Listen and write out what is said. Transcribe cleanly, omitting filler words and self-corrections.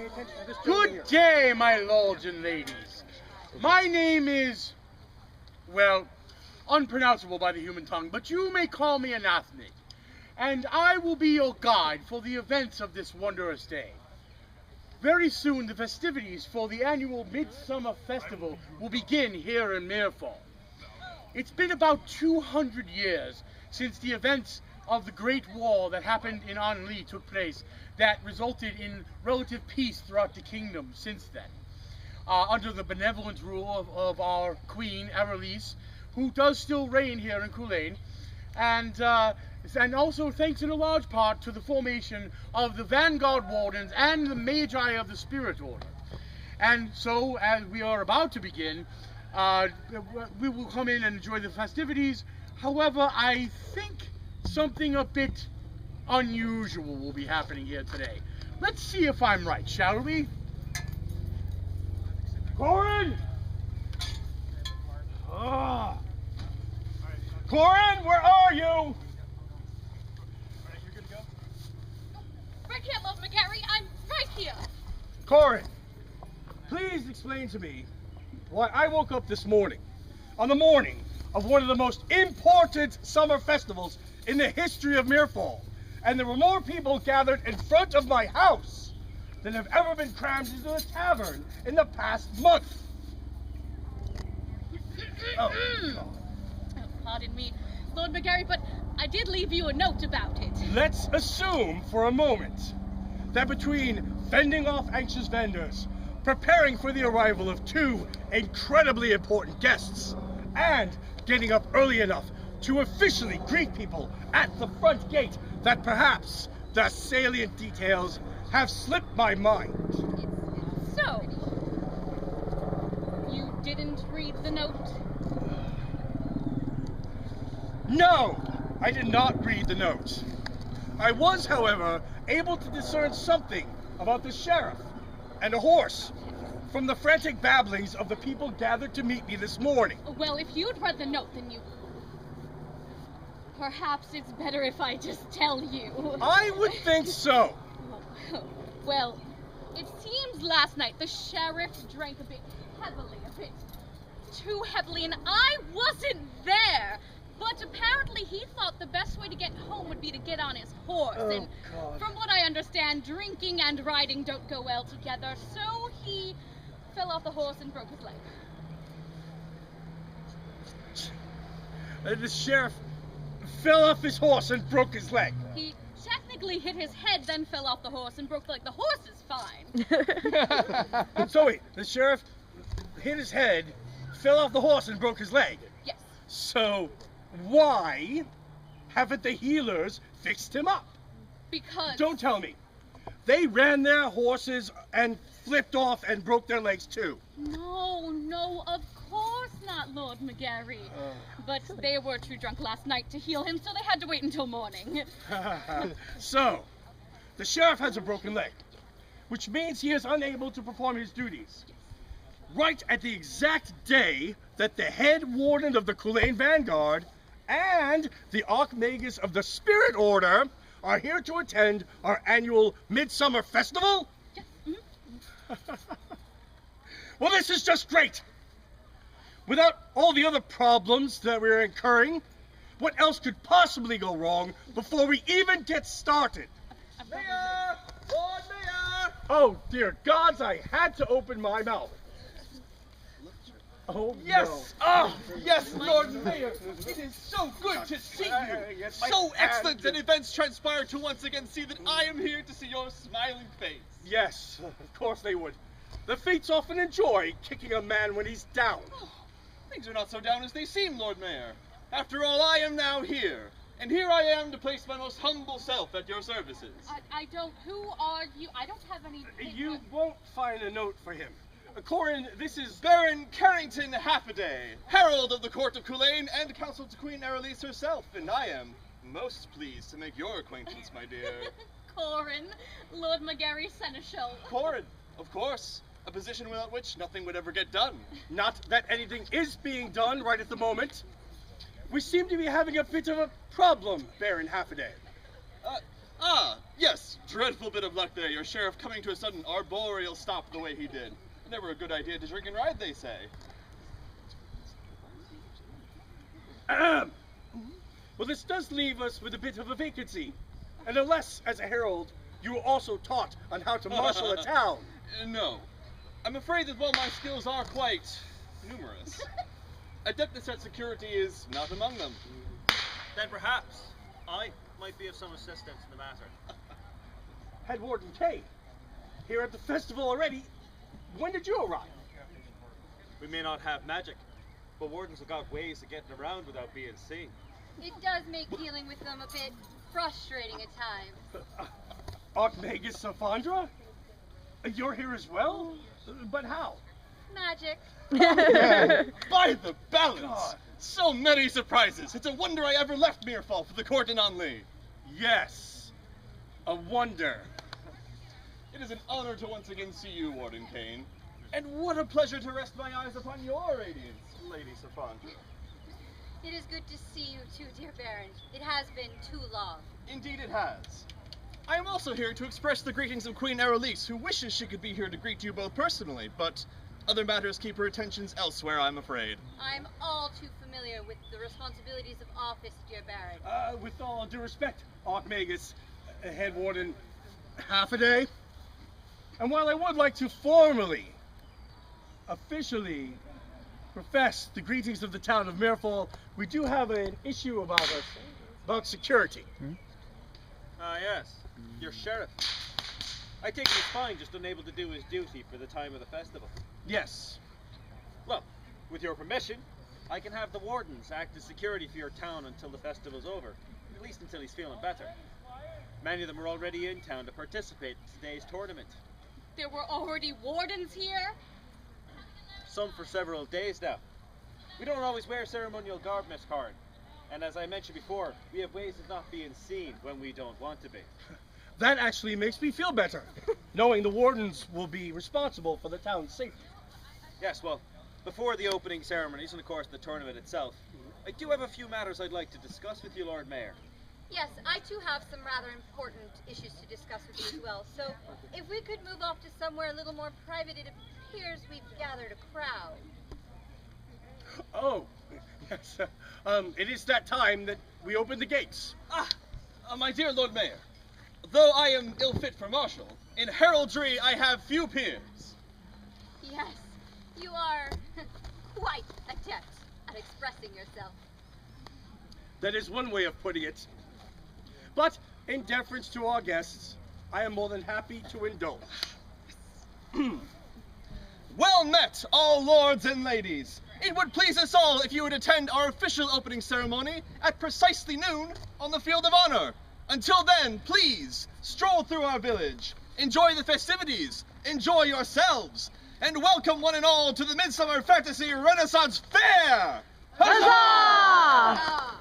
attention to this Good here. day, my lords and ladies. My name is, well, unpronounceable by the human tongue, but you may call me Anathne, and I will be your guide for the events of this wondrous day. Very soon, the festivities for the annual Midsummer Festival will begin here in Mirefall. It's been about 200 years since the events of the Great War that happened in Anli took place that resulted in relative peace throughout the kingdom since then. Under the benevolent rule of our queen, Aralise, who does still reign here in Culane, and also thanks in a large part to the formation of the Vanguard Wardens and the Magi of the Spirit Order. And so, as we are about to begin, we will come in and enjoy the festivities. However, I think something a bit unusual will be happening here today. Let's see if I'm right, shall we? Corin! Corin, where are you? Right here, Lord McGarry. I'm right here. Corin, please explain to me why I woke up this morning, on the morning of one of the most important summer festivals in the history of Mirefall, and there were more people gathered in front of my house than have ever been crammed into the tavern in the past month. Oh, pardon me, Lord McGarry, but I did leave you a note about it. Let's assume for a moment that between fending off anxious vendors, preparing for the arrival of two incredibly important guests, and getting up early enough to officially greet people at the front gate, that perhaps the salient details have slipped my mind. So, you didn't read the note? No, I did not read the note. I was, however, able to discern something about the sheriff and a horse from the frantic babblings of the people gathered to meet me this morning. Well, if you'd read the note, then you... Perhaps it's better if I just tell you. I would think so. Well, it seems last night the sheriff drank a bit too heavily, and I wasn't there. But apparently he thought the best way to get home would be to get on his horse. Oh, and God. From what I understand, drinking and riding don't go well together, so he fell off the horse and broke his leg. The sheriff fell off his horse and broke his leg. He technically hit his head, then fell off the horse and broke the leg. The horse is fine. So wait, the sheriff hit his head, fell off the horse and broke his leg. Yes. So why haven't the healers fixed him up? Because... Don't tell me. They ran their horses and flipped off and broke their legs too. No, of course not, Lord McGarry. But they were too drunk last night to heal him, so they had to wait until morning. So, the sheriff has a broken leg, which means he is unable to perform his duties. Right at the exact day that the head warden of the Culane Vanguard and the Archmagus of the Spirit Order are here to attend our annual Midsummer Festival? Yes. Well, this is just great. Without all the other problems that we're incurring, what else could possibly go wrong before we even get started? Mayor! Lord Mayor! Oh, dear gods, I had to open my mouth. Oh, Yes! no. Ah, yes, Lord Mayor! It is so good to see you! Yes, my So excellent hand. that events transpire to once again see that I am here to see your smiling face. Yes, of course they would. The Fates often enjoy kicking a man when he's down. Things are not so down as they seem, Lord Mayor. After all, I am now here. And here I am to place my most humble self at your services. I don't... Who are you? I don't have any... You won't find a note for him. Corin, this is... Baron Carrington Happaday, Herald of the Court of Culane and Counsel to Queen Aralise herself, and I am most pleased to make your acquaintance, my dear. Corin, Lord McGarry Seneschal. Corin, of course. A position without which nothing would ever get done. Not that anything is being done right at the moment. We seem to be having a bit of a problem, Baron Happaday. Ah, yes, dreadful bit of luck there, your sheriff coming to a sudden arboreal stop the way he did. Never a good idea to drink and ride, they say. Well, this does leave us with a bit of a vacancy. And unless, as a herald, you were also taught on how to marshal a town. No. I'm afraid that while my skills are quite numerous, adeptness at security is not among them. Then perhaps I might be of some assistance in the matter. Head Warden Kay, here at the festival already. When did you arrive? We may not have magic, but wardens have got ways of getting around without being seen. It does make dealing with them a bit frustrating at times. Archmagus Savandra? You're here as well? But how? Magic. By the balance! God. So many surprises! It's a wonder I ever left Mirefall for the court in Anli. Yes. A wonder. It is an honor to once again see you, Warden Kane. And what a pleasure to rest my eyes upon your radiance, Lady Savandra. It is good to see you too, dear Baron. It has been too long. Indeed it has. I am also here to express the greetings of Queen Arelise, who wishes she could be here to greet you both personally, but other matters keep her attentions elsewhere, I'm afraid. I'm all too familiar with the responsibilities of office, dear Baron. With all due respect, Archmagus, Head Warden, half a day. And while I would like to formally, officially profess the greetings of the town of Mirefall, we do have an issue about security. Ah, yes. Your sheriff. I take it he's fine, just unable to do his duty for the time of the festival. Yes. Well, with your permission, I can have the wardens act as security for your town until the festival's over, at least until he's feeling better. Many of them are already in town to participate in today's tournament. There were already wardens here? Some for several days now. We don't always wear ceremonial garb, Miss Carn. And as I mentioned before, we have ways of not being seen when we don't want to be. That actually makes me feel better, knowing the wardens will be responsible for the town's safety. Yes, well, before the opening ceremonies and of course the tournament itself, I do have a few matters I'd like to discuss with you, Lord Mayor. Yes, I too have some rather important issues to discuss with you as well. So, if we could move off to somewhere a little more private, it appears we've gathered a crowd. Oh, yes. It is that time that we open the gates. My dear Lord Mayor, though I am ill fit for marshal, in heraldry I have few peers. Yes, you are quite adept at expressing yourself. That is one way of putting it. But in deference to our guests, I am more than happy to indulge. Well met, all lords and ladies. It would please us all if you would attend our official opening ceremony at precisely noon on the Field of Honor. Until then, please, stroll through our village, enjoy the festivities, enjoy yourselves, and welcome one and all to the Midsummer Fantasy Renaissance Fair! Huzzah!